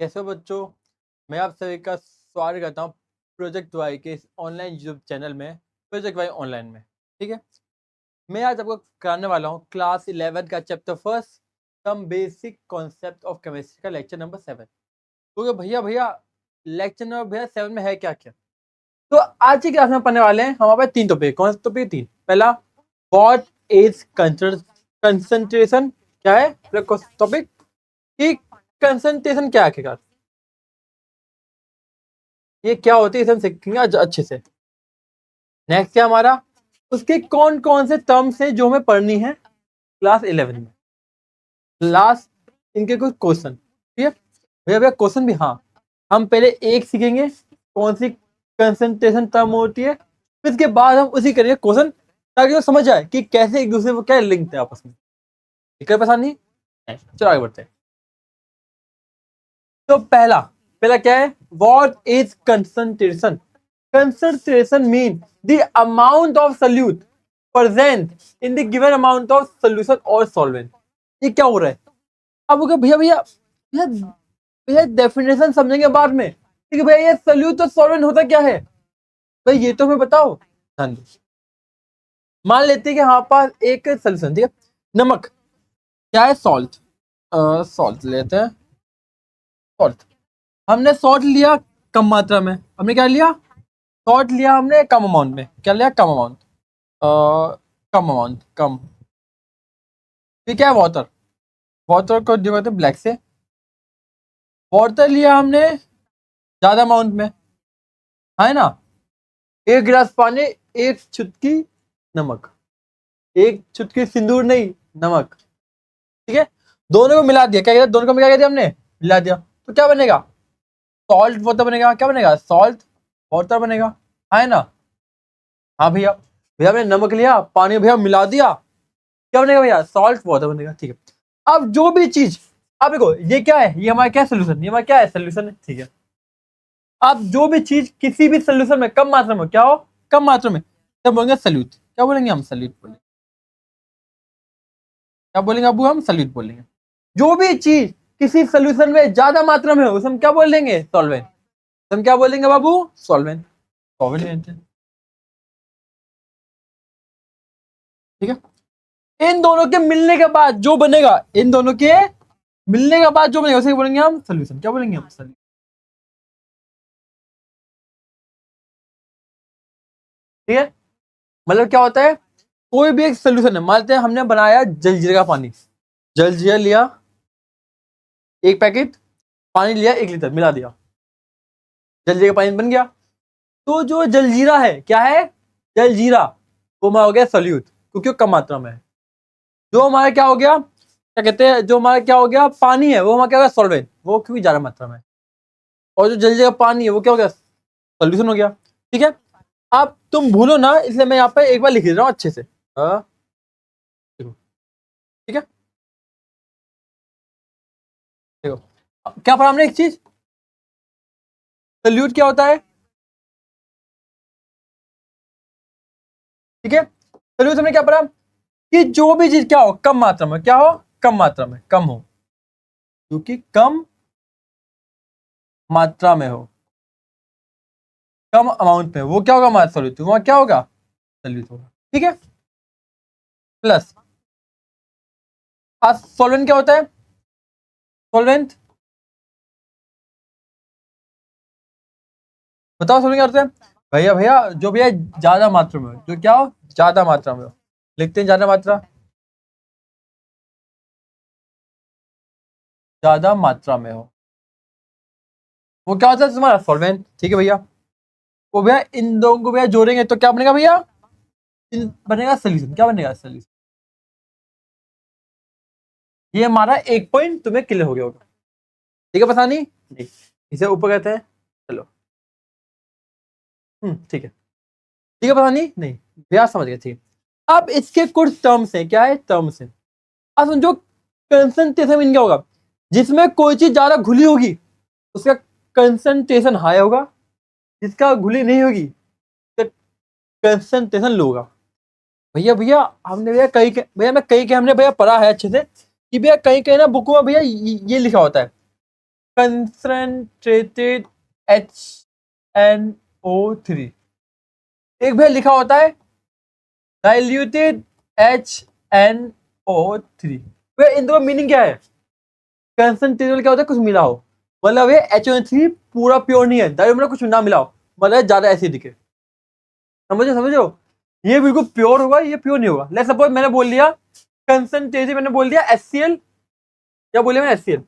कैसे हो बच्चों? मैं आप सभी का स्वागत करता हूँ प्रोजेक्ट वाई के इस ऑनलाइन यूट्यूब चैनल में, प्रोजेक्ट वाई ऑनलाइन में। ठीक है, मैं आज आपको कराने वाला हूँ क्लास 11 का chapter first some basic concept of chemistry का लेक्चर नंबर 7। तो भैया भैया लेक्चर नंबर भैया 7 में है क्या क्या? तो आज की क्लास में पढ़ने वाले हैं हमारे पास 3 टॉपिक। कौन से टॉपिक? 3। पहला, व्हाट इज कंसंट्रेशन, क्या है टॉपिक कि कंसंट्रेशन क्या है आखिरकार, ये क्या होती है, इसे हम सीखेंगे आज अच्छे से। नेक्स्ट क्या हमारा, उसके कौन कौन से टर्म्स हैं जो हमें पढ़नी है क्लास 11 में। लास्ट इनके कुछ क्वेश्चन। ठीक है भैया भैया क्वेश्चन भी, हाँ हम पहले एक सीखेंगे कौन सी कंसंट्रेशन टर्म होती है, फिर इसके बाद हम उसी करेंगे क्वेश्चन, ताकि वो समझ जाए कि कैसे एक दूसरे को क्या लिंक है आपस में। ठीक है, पसंद नहीं? चलो आगे बढ़ते हैं। तो पहला पहला क्या है, what is concentration? Concentration mean the amount of solute present in the given amount of solution or solvent। ये क्या हो रहा है? अब हो गया भैया भैया भैया भैया डेफिनेशन समझेंगे बाद में, ठीक है भैया ये सोल्यूट और सॉल्वेंट होता क्या है भाई, ये तो हमें बताओ। हाँ जी, मान लेते हैं कि हमारे पास एक सोल्यूशन, ठीक है, नमक, क्या है, सॉल्ट। सॉल्ट लेते हैं, सॉल्ट। हमने सॉल्ट लिया कम मात्रा में, हमने क्या लिया, सॉल्ट लिया हमने कम अमाउंट में, क्या लिया, कम अमाउंट, कम अमाउंट, कम। फिर क्या है, वाटर, वाटर को डिवाइड करते हैं ब्लैक से। वाटर लिया हमने ज्यादा अमाउंट में, है ना, 1 गिलास पानी, एक चुटकी नमक, एक चुटकी सिंदूर नहीं, नमक। ठीक है, दोनों को मिला दिया, क्या किया, दोनों को मिला दिया हमने, मिला दिया, तो क्या बनेगा, सॉल्ट वाटर बनेगा। क्या बनेगा, सॉल्ट वाटर बनेगा, है ना। हाँ भैया भैया हमने नमक लिया, पानी भैया मिला दिया, क्या बनेगा भैया, सॉल्ट वाटर बनेगा। ठीक है, अब जो भी चीज, अब देखो ये क्या है, ये हमारा क्या सोल्यूशन, ये हमारा क्या है, सोल्यूशन है। ठीक है, अब जो भी चीज किसी भी सोल्यूशन में कम मात्रा में, क्या हो, कम मात्रा में, तब बोलेंगे सल्यूट। क्या बोलेंगे हम, सल्यूट बोलेंगे। क्या बोलेंगे अबू, हम सल्यूट बोलेंगे। जो भी चीज किसी सोल्यूशन में ज्यादा मात्रा में हो उसे हम क्या बोलेंगे, सॉल्वेंट। हम क्या बोलेंगे बाबू, सॉल्वेंट, सॉल्वेंट। ठीक है, इन दोनों के मिलने के बाद जो बनेगा, इन दोनों के मिलने के बाद जो बनेगा उसे बोलेंगे हम सोल्यूशन। क्या बोलेंगे हम, सोल्यूशन। ठीक है, मतलब क्या होता है, कोई भी एक सोल्यूशन है, मानते हैं हमने बनाया जलजीरे का पानी, जलजीरा लिया 1 पैकेट, पानी लिया 1 लीटर, मिला दिया, जलजीरे का पानी बन गया। तो जो जलजीरा है, क्या है, जलजीरा, वो हमारा हो गया सोल्यूट, क्योंकि वो कम मात्रा में है। जो हमारा क्या हो गया, क्या कहते हैं, जो हमारा क्या हो गया, पानी है, वो हमारा क्या हो गया, सॉल्वेंट, वो क्योंकि ज्यादा मात्रा में है। और जो जलजीरा का पानी है वो क्या हो गया, सोल्यूशन हो गया। ठीक है, अब तुम भूलो ना, इसलिए मैं यहाँ पे एक बार लिख दे रहा हूँ अच्छे से। देखो, ठीक है, देखो, क्या पढ़ा हमने, एक चीज, सोल्यूट क्या होता है। ठीक है, सोल्यूट हमने क्या पढ़ा, कि जो भी चीज क्या हो, कम मात्रा में, क्या हो, कम मात्रा में, कम हो, क्योंकि कम मात्रा में हो, कम अमाउंट में, वो क्या होगा, हमारा सोल्यूट, वहां क्या होगा, सोल्यूट होगा। ठीक है, प्लस आज सॉल्वेंट क्या होता है, सॉल्वेंट बताओ, सॉल्वेंट क्या होता है भैया भैया, जो भैया ज्यादा मात्रा में हो, जो क्या हो, ज्यादा मात्रा में हो, लिखते हैं ज्यादा मात्रा, ज्यादा मात्रा में हो, वो क्या होता है तुम्हारा, सॉल्वेंट। ठीक है भैया, वो भैया इन दोनों को भैया जोड़ेंगे तो क्या बनेगा भैया, बनेगा सोल्यूशन। क्या बनेगा, सोल्यूशन। ये हमारा एक पॉइंट तुम्हें क्लियर हो गया होगा। ठीक है, पता नहीं इसे ऊपर कहते हैं, चलो ठीक है, ठीक है, पता नहीं भैया समझ गए। ठीक है, अब इसके कुछ टर्म्स हैं, क्या है, टर्म्स हैं। अब समझो कंसंट्रेशन इनका होगा, जिसमें कोई चीज ज्यादा घुली होगी उसका कंसंट्रेशन हाई होगा, जिसका घुली नहीं होगी कंसंट्रेशन लो होगा। भैया भैया हमने भैया भैया मैं कहीं हमने भैया पढ़ा है अच्छे से, कि भैया कहीं कहीं ना बुक में भैया ये लिखा होता है कंसंट्रेटेड HNO3। एक भैया लिखा होता है डाइल्यूटेड HNO3। भैया इन दोनों मीनिंग क्या है? कंसंट्रेटेड क्या होता है? कुछ मिला हो, मतलब ये HNO3 पूरा प्योर नहीं है, डाइल्यूट मतलब कुछ ना मिला हो, मतलब ज्यादा एसिडिक है। समझो समझो, ये बिल्कुल प्योर होगा, ये प्योर नहीं होगा। लेट्स सपोज मैंने बोल दिया कंसंट्रेटेड, मैंने बोल दिया HCl, क्या बोलिए मैंने HCl।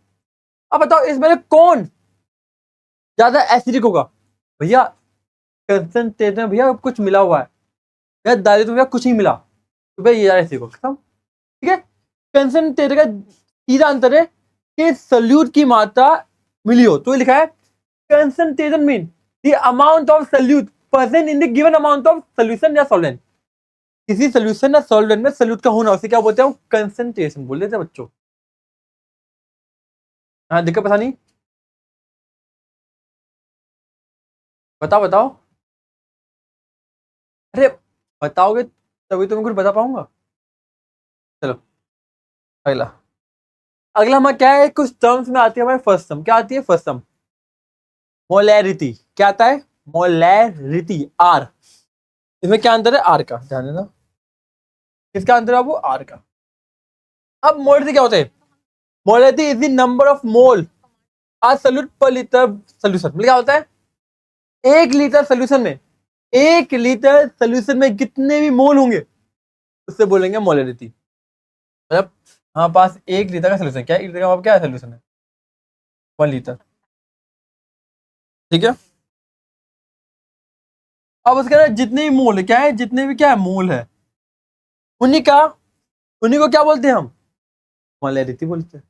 अब बताओ इसमें कौन ज्यादा एसिडिक होगा? भैया कंसंट्रेटेड में भैया कुछ मिला हुआ है, भैया डायरेक्ट में भैया कुछ नहीं मिला, तो भैया ये ज्यादा एसिडिक होगा, खत्म। ठीक है, कंसंट्रेटेड का सीधा अंतर है कि सल्यूट की मात्रा मिली हो, तो ये लिखा है concentration mean the amount of solute present in the given amount of solution या सॉल्वेंट। किसी सॉल्यूशन या सॉल्वेंट में सल्यूट का होना, उसे क्या बोलते हैं? कंसंट्रेशन बोल देते हैं बच्चों। हाँ दिक्कत पता नहीं, बताओ बताओ। अरे बताओगे तभी तो मैं कुछ बता पाऊंगा। चलो अगला, अगला हमारा क्या है? कुछ टर्म्स में आती है हमारे फर्स्ट टर्म, क्या आती है फर्स्ट टर्म? मोलैरिटी। क्या आता है? Molarity, or. इसमें क्या अंतर है? आर का, ध्यान देना किसका अंतर है? वो आर का। अब मोलैरिटी क्या होता है? Molarity is the number of mole a solute per litre solution. मतलब क्या होता है? एक लीटर सोल्यूशन में, एक लीटर सोल्यूशन में कितने भी मोल होंगे उससे बोलेंगे मोलैरिटी। मतलब हमारे पास एक लीटर का सोल्यूशन, क्या एक लीटर का क्या सोल्यूशन है? 1 लीटर। ठीक है, अब उसके अंदर जितने भी मोल है, क्या है? जितने भी क्या है मोल है, उन्हीं का, उन्हीं को क्या बोलते हैं हम? मोलैरिटी बोलते हैं।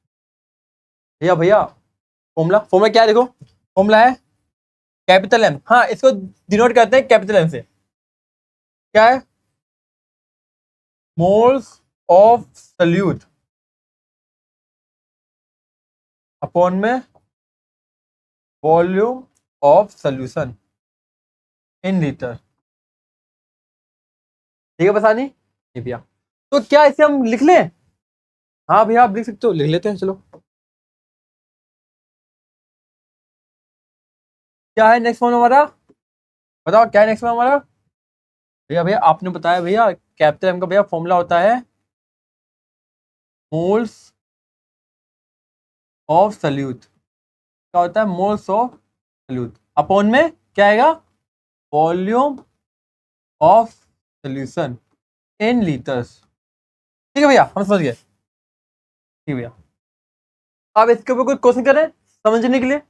भैया भैया फॉर्मूला, फॉर्मूला क्या है? देखो फॉर्मूला है कैपिटल एम, हाँ इसको डिनोट करते हैं कैपिटल एम से। क्या है? मोल्स ऑफ सल्यूट अपॉन में volume of solution in litre. ठीक है पता नहीं ये भैया, तो क्या इसे हम लिख लें? हाँ भैया आप लिख सकते हो, लिख लेते हैं चलो। क्या है नेक्स्ट वन हमारा? बताओ क्या है नेक्स्ट वन हमारा? भैया भैया आपने बताया भैया कैपिटल एम का भैया फॉर्मूला होता है मोल्स ऑफ सल्यूट। क्या होता है? मोल्स ऑफ सल्यूट अपॉन में क्या आएगा? Volume of solution in litres. ठीक है भैया हम समझ गए। ठीक है भैया, अब इसके ऊपर कोई क्वेश्चन करें समझने के लिए?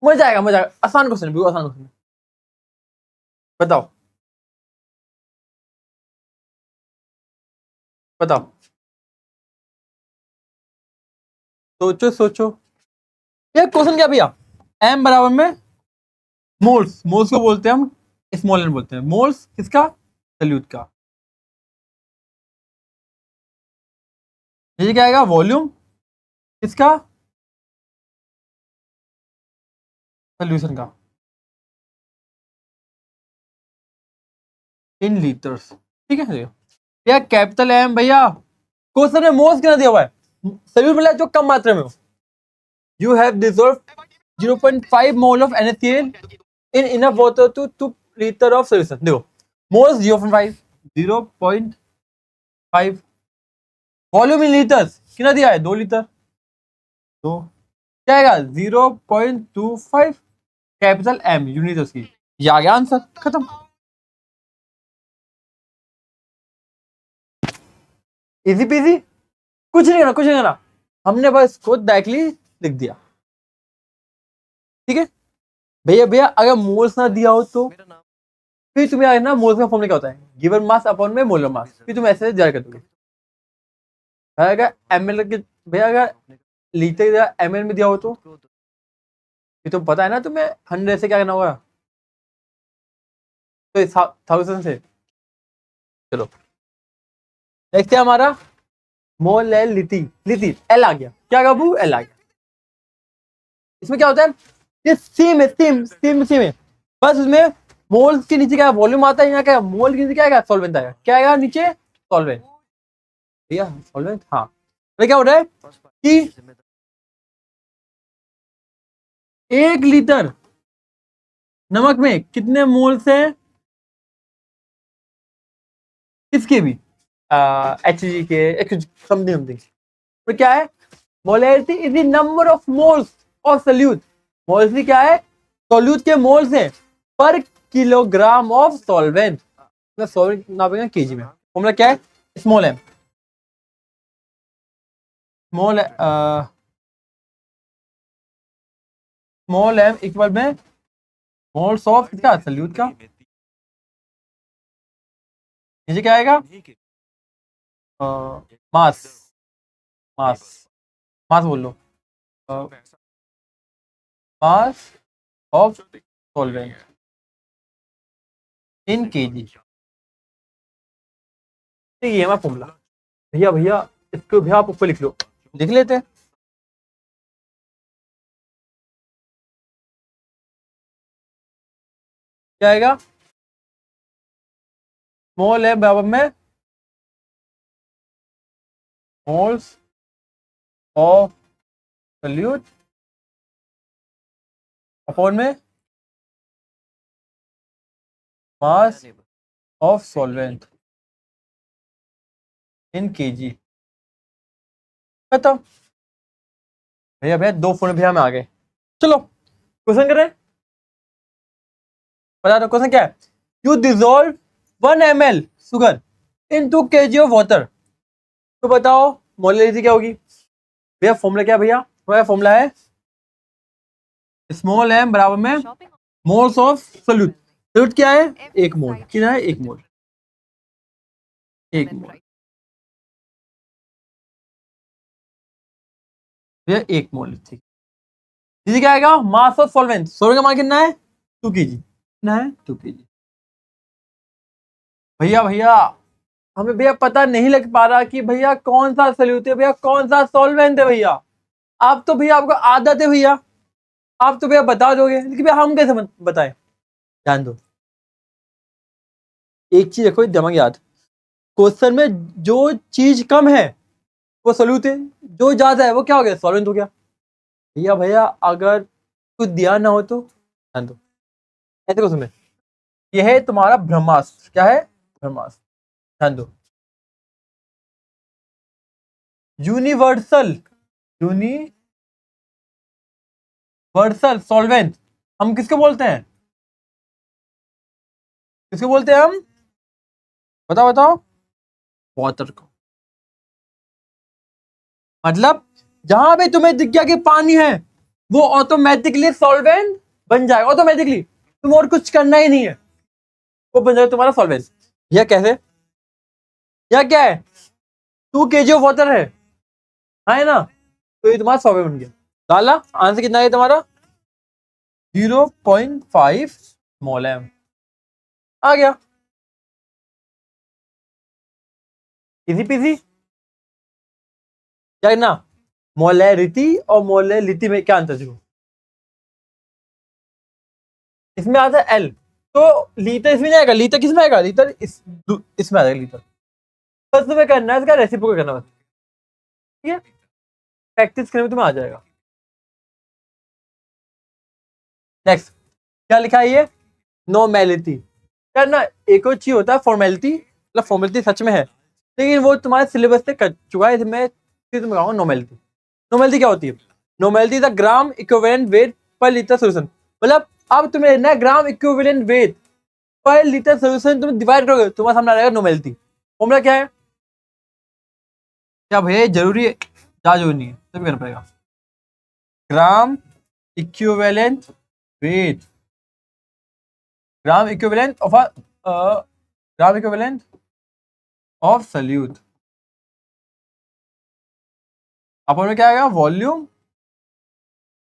मजा आएगा मजा आएगा, आसान क्वेश्चन, बिल्कुल आसान क्वेश्चन। बताओ बताओ, सोचो सोचो। ये क्वेश्चन क्या भैया? एम बराबर में मोल्स, मोल्स को बोलते हैं हम स्मॉल एन बोलते हैं, मोल्स किसका? सल्यूट का। ये क्या आएगा? वॉल्यूम किसका? सोल्यूशन का इन लीटर्स। ठीक है भैया, कैपिटल एम भैया क्वेश्चन में मोल्स कितना दिया हुआ है? सल्यूट मतलब जो कम मात्रा में हो। You have dissolve 0.5 mole of NaCl in enough water to 2 liter of solution। देखो मोल्स 0.5, 0.5, वॉल्यूम इन लीटर्स कितना दिया है? 2 लीटर। तो क्या आएगा? 0.25 कैपिटल एम यूनिट उसकी। ये आ गया आंसर, खत्म। इजी पीजी, कुछ नहीं करना कुछ नहीं करना, हमने बस खुद डायरेक्टली लिख दिया। ठीक है भैया भैया अगर मोल्स ना दिया हो तो फिर तुम्हें आगे ना मोल्स का फॉर्मूला क्या होता है? गिवन मास अपॉन में मोलर मास, फिर तुम ऐसे जारी कर दोगे। अगर ml के, भैया अगर लीटर की जगह ml में दिया हो तो फिर तो पता है ना तुम्हें 100 से क्या करना होगा, तो 1000 से। चलो नेक्स्ट है हमारा मोलैलिटी। लिटी एल आ गया, क्या बाबू? एल आ गया। इसमें क्या होता है? ये सेम है, सेम सेम सेम है, बस उसमें मोल्स के नीचे क्या वॉल्यूम आता है, यहाँ क्या मोल के नीचे क्या आएगा? सॉल्वेंट आएगा। क्या आएगा नीचे? सॉल्वेंट। भैया सॉल्वेंट, हाँ। तो क्या हो रहा है कि 1 लीटर नमक में कितने मोल्स है किसके भी HG के समथिंग समथिंग, तो क्या है molarity is the number of moles of solute. Molarity क्या है सॉल्यूट के मोल्स है per kilogram of solvent, solvent नापेंगे केजी में। फॉर्मूला क्या है small m, small small m equal में मोल्स ऑफ किसका सॉल्यूट का, नीचे क्या आएगा मास, मास मास बोल लो mass of solvent in KG. ये है हमारा फॉर्मूला। भैया भैया इसको भैया आप ऊपर लिख लो, लिख लेते हैं। क्या आएगा स्मॉल है बराबर में मोल्स ऑफ सॉल्यूट अपॉन में mass of solvent in KG. खत्म भैया भैया 2 फोन भैया में आ गए। चलो क्वेश्चन करें, बता दो क्वेश्चन क्या है। You dissolve 1 ml sugar in 2 kg of water, तो बताओ मोलैरिटी क्या होगी। भैया फॉर्मूला क्या है भैया, हमारा फॉर्मूला है स्मॉल एम बराबर में मोल्स ऑफ सॉल्यूट। सॉल्यूट क्या है 1 मोल, कितना है 1 मोल, 1 मोल भैया 1 मोल। ठीक दीदी क्या आएगा मास ऑफ सॉल्वेंट, सॉल्वेंट का मान कितना है 2 kg, कितना है 2 kg। भैया भैया हमें भैया पता नहीं लग पा रहा कि भैया कौन सा सॉल्यूट है भैया कौन सा सॉल्वेंट है भैया। आप तो भैया आपको आदत है भैया, आप तो भैया बता दोगे लेकिन भैया हम कैसे बताएं। ध्यान दो एक चीज रखो दिमाग याद, क्वेश्चन में जो चीज कम है वो सॉल्यूट है, जो ज्यादा है वो क्या हो गया सॉल्वेंट हो गया। भैया भैया अगर कुछ दिया ना हो तो ध्यान दो ऐसे क्वेश्चन में, यह है तुम्हारा ब्रह्मास्त्र, क्या है ब्रह्मास्त्र। ध्यान दो यूनिवर्सल, यूनिवर्सल सॉल्वेंट हम किसको बोलते हैं, किसको बोलते हैं हम, बताओ बताओ वाटर को। मतलब जहां पे तुम्हें दिख गया कि पानी है वो ऑटोमेटिकली सॉल्वेंट बन जाएगा, ऑटोमेटिकली तुम और कुछ करना ही नहीं है वो बन जाएगा तुम्हारा सॉल्वेंट। यह कैसे, यह क्या है 2 kg ऑफ वाटर है ना, तो ये तुम्हारा सॉल्वेंट बन गया। डाला आंसर कितना है तुम्हारा 0.5 मोल एम आ गया, इजी पीजी। क्या ना मोलैरिटी और मोलैलिटी में क्या अंतर देखो, इसमें आता है एल, तो लीटर इसमें नहीं आएगा, लीटर किसमें आएगा लीटर इसमें आ जाएगा लीटर। बस तुम्हें करना है इसका रेसिप्रोकल करना बस, ठीक है प्रैक्टिस करने में तुम्हें आ जाएगा। नेक्स्ट क्या लिखा है ये नॉर्मेलिटी, यार ना एक और चीज होता है फॉर्मेलिटी, मतलब फॉर्मेलिटी सच में है लेकिन वो तुम्हारे सिलेबस से कट चुका है, मैं फिर तुम्हें कहूँगा नॉर्मेलिटी। नॉर्मेलिटी क्या होती है, normality the gram equivalent wait पर लीटर सोल्यूशन, मतलब अब तुम्हें लेना है ग्राम इक्विवेलेंट वेट पर लीटर सोल्यूशन, तुम डिवाइड करोगे तुम्हारे सामने आ जाएगा नॉर्मेलिटी। फॉर्मूला क्या है, क्या भैया जरूरी है क्या जरूरी नहीं है तभी करना पड़ेगा, gram equivalent weight, gram equivalent of gram equivalent of solute अपन में क्या आएगा volume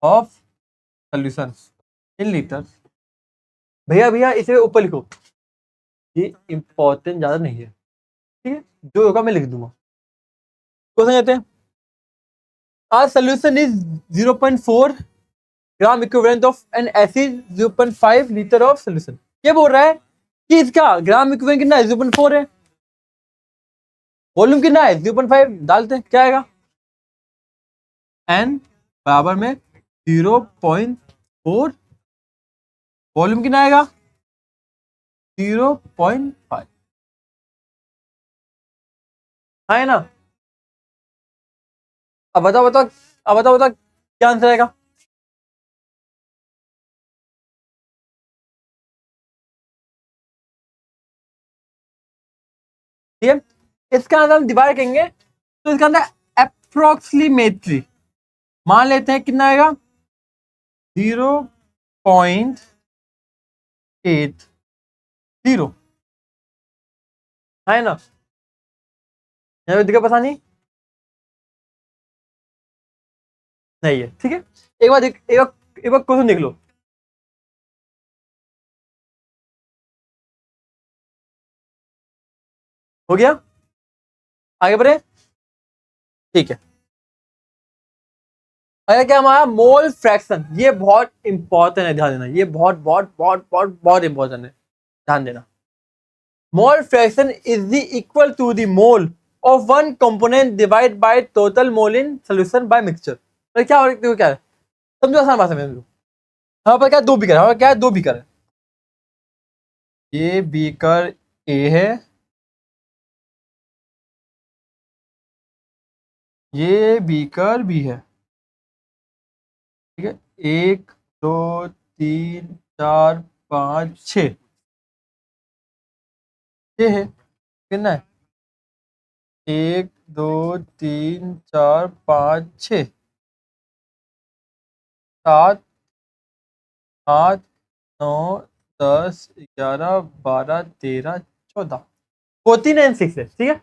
of solution in litre. भैया भैया इसे ऊपर लिखो, ये इंपॉर्टेंट ज्यादा नहीं है, ठीक है जो होगा मैं लिख दूंगा। क्वेश्चन कहते हैं our solution is 0.4 gram equivalent of an acid 0.5 litre of solution. ये बोल रहा है कि इसका ग्राम इक्विवेलेंट कितना है 0.4 है, वॉल्यूम कितना है 0.5 डालते हैं क्या आएगा एन बराबर में 0.4 4, वॉल्यूम कितना आएगा 0.5, है ना। अब बताओ बताओ, अब बताओ बताओ क्या आंसर आएगा। ठीक है, इसका अंदर हम डिवाइड करेंगे तो इसका अंदर अप्रोक्सीमेटली मान लेते हैं कितना आएगा 0.80, है ना। यहाँ पे दिक्कत परेशानी नहीं है, ठीक है। एक बार क्वेश्चन देख लो। हो गया, आगे बढ़े, ठीक है। अगर क्या हमारा मोल फ्रैक्शन, ये बहुत इंपॉर्टेंट है, ध्यान देना, ये बहुत बहुत बहुत बहुत बहुत इंपॉर्टेंट है, ध्यान देना। Mole fraction is the equal to the mole of one component divide by total mole in solution by mixture. तो क्या हो, क्या है, समझो, आसान भाषा में समझो। हमारे पास क्या दो बीकर है, हमारे क्या है दो बीकर है, ये बीकर ए है, ये बीकर बी है, ठीक है। 1 2 3 4 5 6 है, कितना है 1 2 3 4 5 6 7 8 9 10 11 12 13 14, 14 एंड 6 है, ठीक है।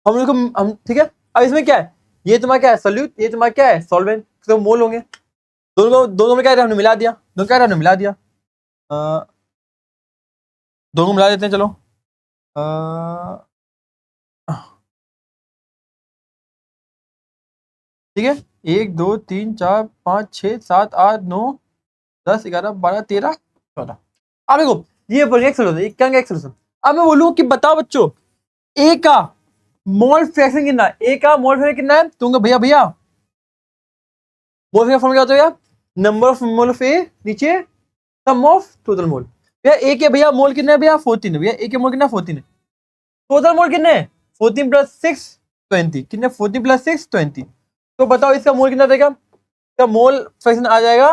हम लोग को हम, ठीक है। अब इसमें क्या है, ये तुम्हारा क्या है सॉल्यूट, ये तुम्हारा क्या है सॉल्वेंट, तो मोल होंगे। दोनों में क्या है, हमने मिला दिया, दोनों क्या है हमने मिला दिया, अ, दोनों मिला देते हैं, चलो। अ, ठीक है, 1 2 3 4 5 6 7 8 9 10 11 12 13 14। अब देखो ये एक सोल्यूशन, ये क्या एक सोल्यूशन। अब मैं बोलूं कि बताओ बच्चों, ए का मोल फ्रैक्शन कितना है, ए का मोल फ्रैक्शन कितना है, तुमको भैया भैया मोल फ्रैक्शन फॉर्मूला क्या होता है, नंबर ऑफ मोल ऑफ ए नीचे सम ऑफ टोटल मोल। भैया ए के भैया मोल कितने है भैया 14 है, भैया ए के मोल कितना 14 है, टोटल मोल कितने 14 प्लस 6 20, कितने 14 प्लस 6 20। तो बताओ इसका मोल कितना देगा, इसका मोल फ्रैक्शन आ जाएगा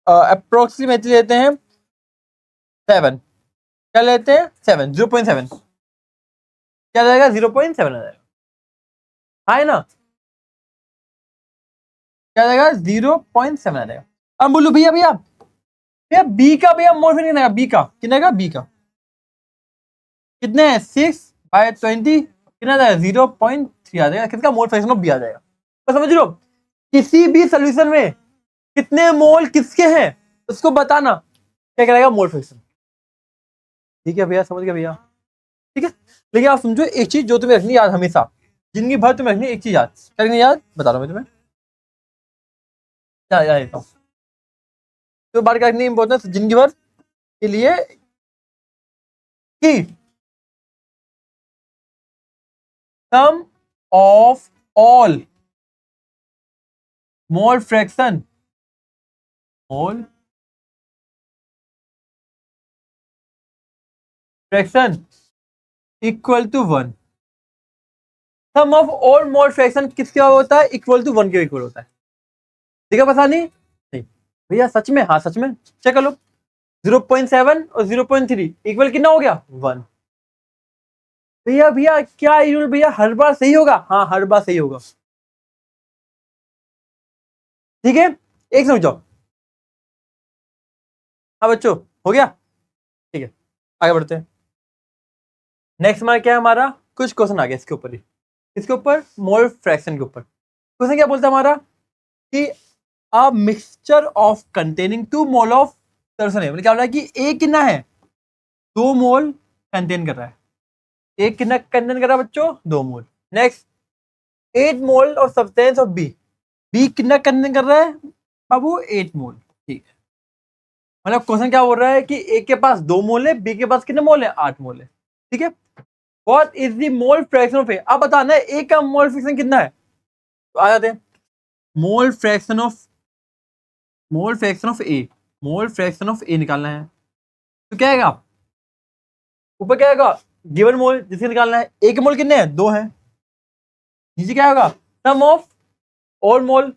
अप्रोक्सीमेटली लेते हैं 7, क्या लेते हैं 7, 0.7, क्या जाएगा 0.7 आ जाएगा, है ना, क्या जाएगा 0.7 आ जाएगा। अब बोलू भैया भैया भैया बी का भैया मोल फ्रैक्शन कितना, बी का कितना का, बी का कितने 6/20, कितना आ जाएगा 0.3 आ जाएगा, किसका मोल फ्रैक्शन ऑफ बी आ जाएगा। तो समझ लो किसी भी सोल्यूशन में कितने मोल किसके हैं उसको बताना क्या करेगा मोल फ्रैक्शन, ठीक है भैया, समझ गया भैया, ठीक है। लेकिन आप समझो एक चीज जो तुम्हें रखनी याद हमेशा, जिंदगी भर तुम्हें रखनी एक चीज याद, क्या रखनी याद बता रहा हूं मैं तुम्हें, क्या याद देता हूँ तो बात क्या रखनी इंपॉर्टेंट जिंदगी भर के लिए, कि sum of all mole fraction, mole fraction equal to 1, sum of all mole fraction किसके होता है, इक्वल टू 1 के इक्वल होता है, ठीक है, पता नहीं भैया सच में, हाँ सच में, चेक कर लो 0.7 और 0.3 इक्वल कितना हो गया 1। भैया भैया क्या ये रूल भैया हर बार सही होगा, हाँ हर बार सही होगा, ठीक है। एक समझो, हाँ बच्चों हो गया, ठीक है, आगे बढ़ते हैं। नेक्स्ट हमारा क्या है, हमारा कुछ क्वेश्चन आ गया इसके ऊपर ही, इसके ऊपर मोल फ्रैक्शन के ऊपर क्वेश्चन क्या बोलता है हमारा कि a mixture of containing 2 mole of solution है, मतलब क्या बोल रहा है कि ए कितना है 2 मोल कंटेन कर रहा है, ए कितना कंटेन कर रहा है बच्चों 2 mole. Next 8 mole of substance of B, B कितना कंटेन कर रहा है बाबू 8 मोल, ठीक है। मतलब क्वेश्चन क्या बोल रहा है कि ए के पास 2 मोल है, बी के पास कितने मोल है 8 मोल है, ठीक है। What is the mole fraction of A, अब बताना है ए का मोल फ्रैक्शन कितना है, तो आ जाते हैं mole fraction of mole fraction of A, mole fraction of A निकालना है तो क्या आएगा, ऊपर क्या आएगा गिवन मोल जिसे निकालना है, ए के मोल कितने हैं, 2 हैं, नीचे क्या होगा सम ऑफ ऑल मोल,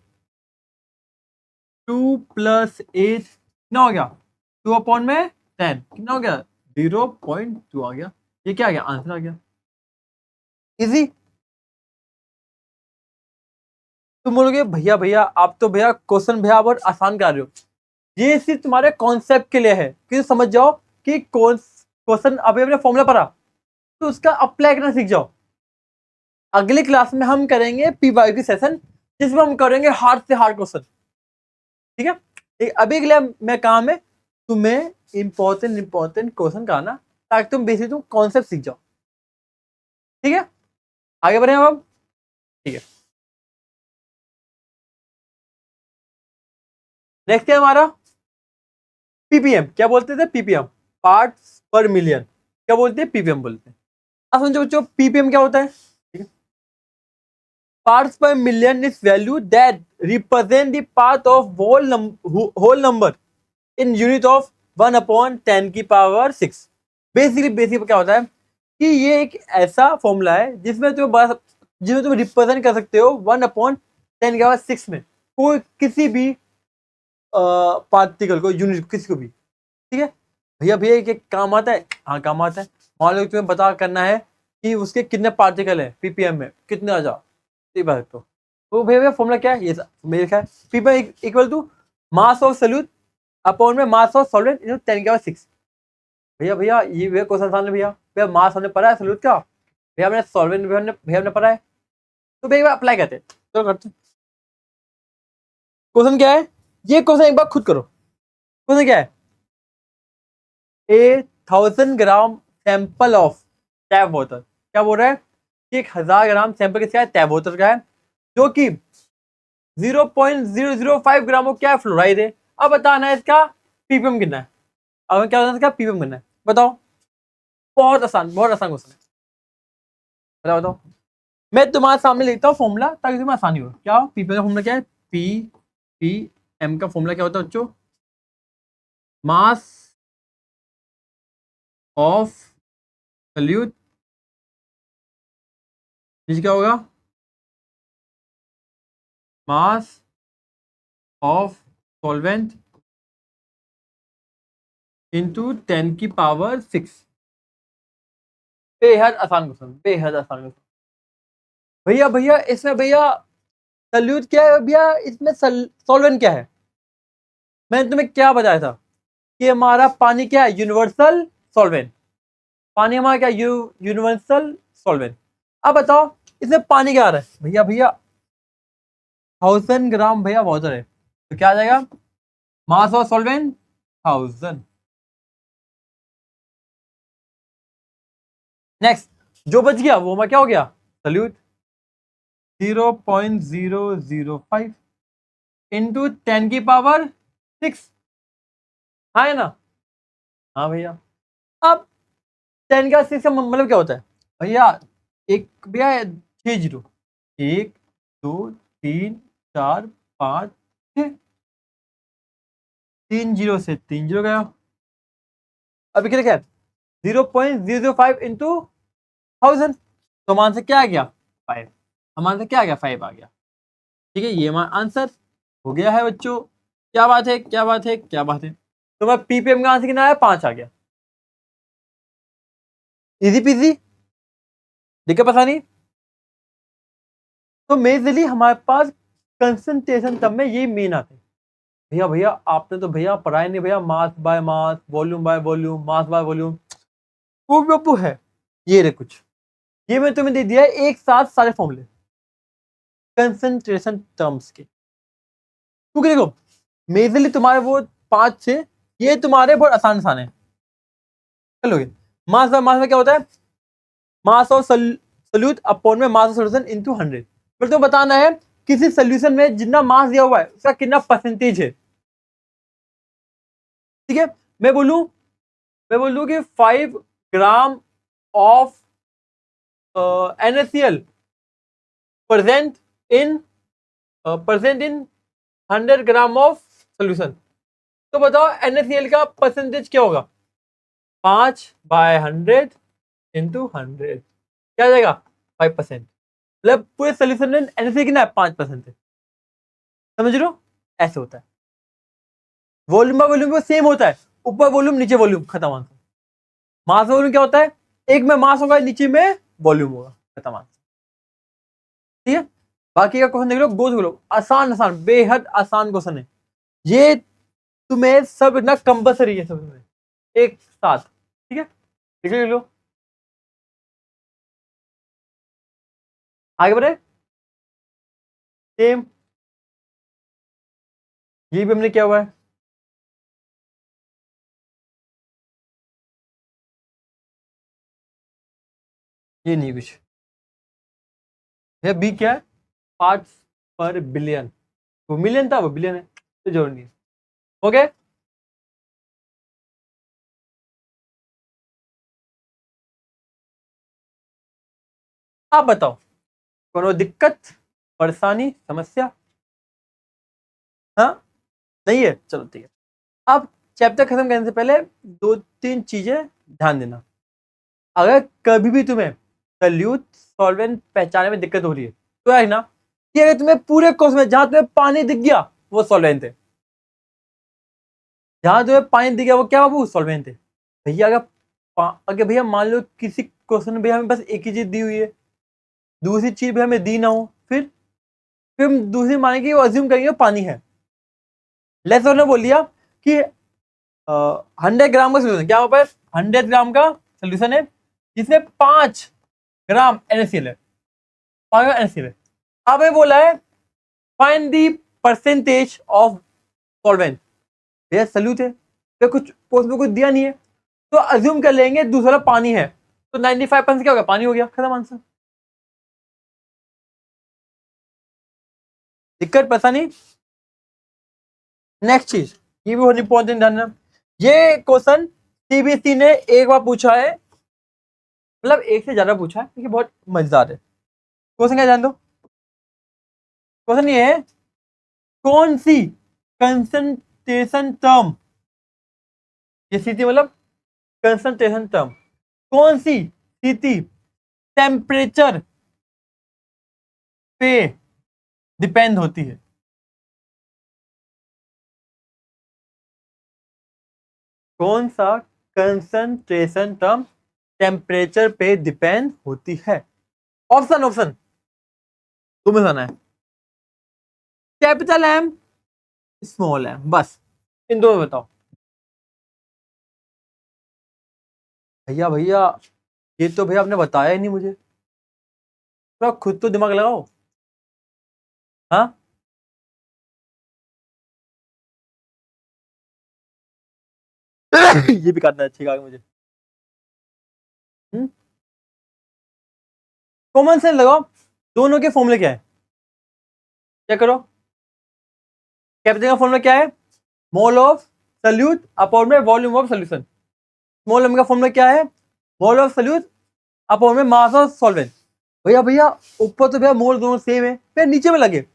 2 + 8 कितना हो गया 2 अपॉन में 10 कितना हो गया 0.2 आ गया, ये क्या आ गया आंसर आ गया, इजी। तुम बोलोगे भैया भैया आप तो भैया क्वेश्चन भैया बहुत आसान कर रहे हो, ये सिर्फ तुम्हारे कॉन्सेप्ट के लिए है कि समझ जाओ कि कौन क्वेश्चन अभी अपने फॉर्मूला पढ़ा तो उसका अप्लाई करना सीख जाओ। अगली क्लास में हम करेंगे पीवाई की सेशन जिसमें हम करेंगे हार्ड से हार्ड क्वेश्चन, ठीक है। अभी के लिए मैं काम है तुम्हें इंपॉर्टेंट क्वेश्चन कराना ताकि तुम बेसिक तुम कॉन्सेप्ट सीख जाओ, ठीक है। आगे बढ़े हम अब, ठीक है। नेक्स्ट है हमारा पीपीएम, क्या बोलते थे पीपीएम, पार्ट्स पर मिलियन, क्या बोलते हैं पीपीएम बोलते हैं। अब समझो बच्चों पीपीएम क्या होता है, ठीक है। Parts per million is value that represent the part of whole number in unit of 1/10⁶। Basically क्या होता है कि ये एक ऐसा फॉर्मूला है जिसमें तुम रिप्रेजेंट कर सकते हो 1/10⁶ में कोई किसी भी पार्टिकल को, यूनिट किसी को भी, ठीक है। भैया भैया ये काम आता है, हाँ काम आता है। मान लो तुम्हें पता करना है कि उसके कितने पार्टिकल है पीपीएम में कितने आ जाओ, ये बात तो भैया भैया फॉर्मूला क्या है ये मेरे ख्याल ppm equal to mass of solute upon में मास ऑफ सॉल्वेंट इन 10⁶। भैया भैया ये भैया क्वेश्चन आसान है, भैया भैया मास हमने पढ़ा है सॉल्यूट का, भैया हमने सॉल्वेंट भैया हमने पढ़ा है, तो भैया अप्लाई करते हैं चलो करते हैं। क्वेश्चन क्या है, ये क्वेश्चन एक बार खुद करो, क्वेश्चन क्या है, 1000 gram sample of tap water, क्या बोल रहा है कि 1000 ग्राम सैंपल किसका है टैप वाटर का है जो कि 0.005 ग्राम ऑफ क्या है फ्लोराइड है। अब बताना है इसका पीपीएम कितना है, अब क्या बताना है इसका पीपीएम कितना है बताओ, बहुत आसान क्वेश्चन है, बताओ बताओ। मैं तुम्हारे सामने लिखता हूँ फॉर्मूला ताकि तुम्हें आसानी हो, क्या पीपीएम का फॉर्मूला क्या है, पी पी एम का फॉर्मूला क्या होता है बच्चों, मास ऑफ सॉल्यूट, नीचे क्या होगा मास ऑफ सॉल्वेंट इंटू 10⁶। बेहद आसान क्वेश्चन, बेहद आसान क्वेश्चन। भैया भैया इसमें भैया सॉल्यूट क्या है, भैया इसमें सॉल्वेंट क्या है, मैंने तुम्हें क्या बताया था कि हमारा पानी क्या है यूनिवर्सल सॉल्वेंट, पानी हमारा क्या यूनिवर्सल सॉल्वेंट। अब बताओ इसमें पानी क्या आ रहा है, भैया भैया 1000 ग्राम भैया वाटर है तो क्या आ जाएगा मास ऑफ सॉल्वेंट 1000। नेक्स्ट जो बच गया वो हमारा क्या हो गया सॉल्यूट 0.005 इंटू 10⁶। हाँ है ना, हाँ भैया। अब 10⁶ का मतलब क्या होता है भैया, एक भैया 6 जीरो, 1 2 3 4 5 6, 3 जीरो से 3 जीरो गया, अभी क्या है 0.005 इंटू 1000, तो मान से क्या आ गया 5, हमारे से क्या आ गया 5 आ गया, ठीक है। ये हमारा आंसर हो गया है बच्चों, क्या बात है क्या बात है क्या बात है। तो मैं पीपीएम का आंसर कितना आया 5 आ गया, इजी पीजी, दिक्कत पता नहीं। तो मेजरली हमारे पास कंसंट्रेशन तब में ये मेन आते हैं। भैया भैया आपने तो भैया पढ़ाई नहीं भैया, mass by mass volume by volume mass by volume वो है, ये रे कुछ ये मैं तुम्हें दे दिया है एक साथ सारे फॉर्मूले कंसंट्रेशन टर्म्स के, क्योंकि देखो मेजरली तुम्हारे वो 5 से ये तुम्हारे बहुत आसान आसान है, चलोगे। मास में क्या होता है मास ऑफ सोल्यूट अपॉन में मास ऑफ सॉल्यूशन इनटू 100, फिर तो बताना है किसी सोल्यूशन में जितना मास दिया हुआ है उसका कितना परसेंटेज है, ठीक है। मैं बोलूं कि 5 gram of NaCl present in 100 gram of solution. तो बताओ NaCl का परसेंटेज क्या होगा? 5/100 इंटू 100 क्या आ जाएगा? 5%। मतलब पूरे सोल्यूशन में NaCl कितना है? 5% है। समझ रहे हो? ऐसे होता है। वॉल्यूम बाय वॉल्यूम को सेम होता है, ऊपर वॉल्यूम नीचे वॉल्यूम, खत्म आंसर। मास वॉल्यूम क्या होता है? एक में मास होगा, नीचे में वॉल्यूम होगा, खत्म आंसर। ठीक है, बाकी का क्वेश्चन देख लो, गो थ्रू लो। आसान आसान, बेहद आसान क्वेश्चन है ये, तुम्हें सब इतना कंपलसरी है सब में एक साथ। ठीक है, देख लो। आगे बढ़े। सेम ये भी हमने क्या हुआ है? ये नहीं कुछ, ये बी क्या है? पार्ट्स पर बिलियन। वो मिलियन था, वो बिलियन है, तो जरूर नहीं है। ओके, आप बताओ कोनो दिक्कत, परेशानी, समस्या? हाँ, नहीं है, चलो ठीक है। अब चैप्टर खत्म करने से पहले दो तीन चीजें ध्यान देना। अगर कभी भी तुम्हें सल्यूट सॉल्वेंट पहचानने में दिक्कत हो रही है तो है ना कि अगर तुम्हें पूरे कोर्स में जहां तुम्हें पानी दिख गया वो सॉल्वेंट है, जहां तुम्हें पानी दिख गया वो क्या बाबू? सॉल्वेंट है। भैया अगर भैया मान लो किसी क्वेश्चन में भैया हमें बस एक ही चीज दी हुई है, दूसरी चीज भी हमें दी ना हो, फिर हम दूसरी मानेंगे वो अज्यूम करेंगे वो पानी है। लेट्स ने बोल दिया कि 100 ग्राम का सोल्यूशन, क्या वहां पर 100 ग्राम का सोल्यूशन है जिसमें 5 ग्राम NaCl है, 5 ग्राम NaCl है। अब ये बोला है find the percentage of solvent. भैया सल्यूट है, तो कुछ पोस्ट में कुछ दिया नहीं है, तो अज्यूम कर लेंगे दूसरा पानी है, तो 95% क्या हो गया? पानी हो गया, खत्म आंसर। दिक्कत परेशानी? नेक्स्ट चीज, ये भी बहुत इंपॉर्टेंट ध्यान रखना। ये क्वेश्चन CBSE ने एक बार पूछा है, मतलब एक से ज्यादा पूछा है, क्योंकि बहुत मजेदार है क्वेश्चन। क्या जान दो, क्वेश्चन ये है कौन सी कंसंट्रेशन टर्म, ये स्थिति मतलब कंसंट्रेशन टर्म, कौन सी स्थिति टेम्परेचर पे डिपेंड होती है? कौन सा कंसंट्रेशन टर्म टेम्परेचर पे डिपेंड होती है? ऑप्शन ऑप्शन तुम्हें जाना है, कैपिटल एम, स्मॉल एम, बस इन दोनों में बताओ। भैया भैया ये तो भैया आपने बताया ही नहीं मुझे, थोड़ा खुद तो दिमाग लगाओ। हाँ, ये भी काटना है, ठीक है मुझे। कॉमन सेंस लगाओ, दोनों के फॉर्मूले क्या है? क्या करो, कैपिटल का फॉर्मूला क्या है? मोल ऑफ सल्यूट अपॉन में volume of solution. Small m का फॉर्मूला क्या है? मोल ऑफ सल्यूट अपॉन में मास ऑफ सॉल्वेंट। भैया भैया ऊपर तो भैया मोल दोनों सेम है, फिर नीचे में लगे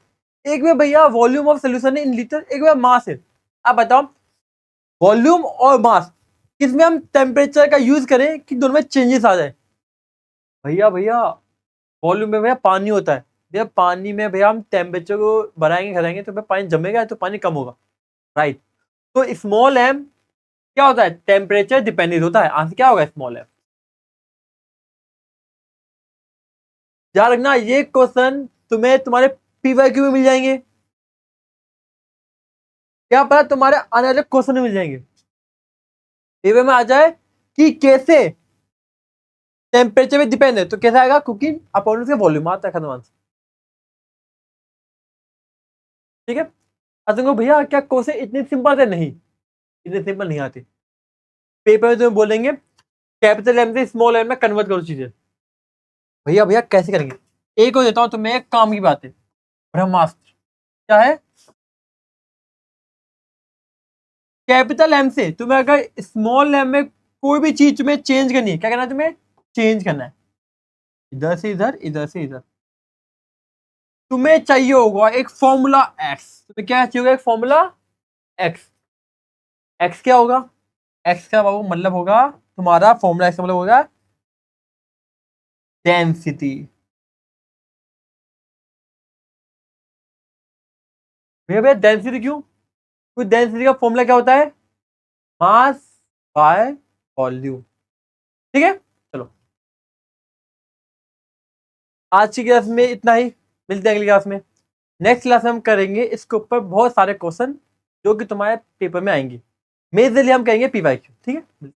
एक में भैया वॉल्यूम ऑफ सोल्यूशन है इन लीटर, एक में मास है। आप बताओ वॉल्यूम और मास किसमें हम टेम्परेचर का यूज करें कि दोनों में चेंजेस आ जाए? भैया भैया वॉल्यूम में भैया पानी होता है, भैया पानी में भैया हम टेम्परेचर को बढ़ाएंगे घटाएंगे तो भैया पानी जमेगा तो पानी कम होगा, राइट। तो स्मॉल एम क्या होता है? टेम्परेचर डिपेंडेंट होता है। आंसर क्या होगा? Small m. याद रखना ये क्वेश्चन तुम्हें तुम्हारे PYQ में मिल जाएंगे, क्या पता तुम्हारे आने वाले क्वेश्चन में मिल जाएंगे। पेपर में आ जाए कि कैसे टेम्परेचर में डिपेंड है, तो कैसा आएगा? कुकिंग अपॉन उसके वॉल्यूम, आता है, खत्म आंसर। ठीक है, अब तुमको भैया क्या क्वेश्चन इतने सिंपल है? नहीं, इतने सिंपल नहीं आते। पेपर में तुम्हें बोलेंगे कैपिटल एम से स्मॉल एम में कन्वर्ट करो चीजें। भैया भैया कैसे करेंगे? एक को देता हूं तुम्हें, एक काम की बात है, ब्रह्मास्त्र। क्या है? कैपिटल एम से तुम्हें अगर स्मॉल एम में कोई भी चीज तुम्हें चेंज करनी है, क्या करना है तुम्हें? चेंज करना है, इधर से इधर, इधर से इधर। तुम्हें चाहिए होगा एक फॉर्मूला एक्स, तुम्हें क्या चाहिए होगा? एक फॉर्मूला एक्स। एक्स क्या होगा? एक्स का बाबू मतलब होगा तुम्हारा फॉर्मूला, एक्स का मतलब होगा डेंसिटी। भैया भैया डेंसिटी क्यों? क्योंकि डेंसिटी का फॉर्मूला क्या होता है? Mass by volume. ठीक है, चलो आज की क्लास में इतना ही, मिलते हैं अगली क्लास में। नेक्स्ट क्लास में हम करेंगे इसके ऊपर बहुत सारे क्वेश्चन जो कि तुम्हारे पेपर में आएंगे। मेजरली हम कहेंगे पीवाईक्यू। ठीक है।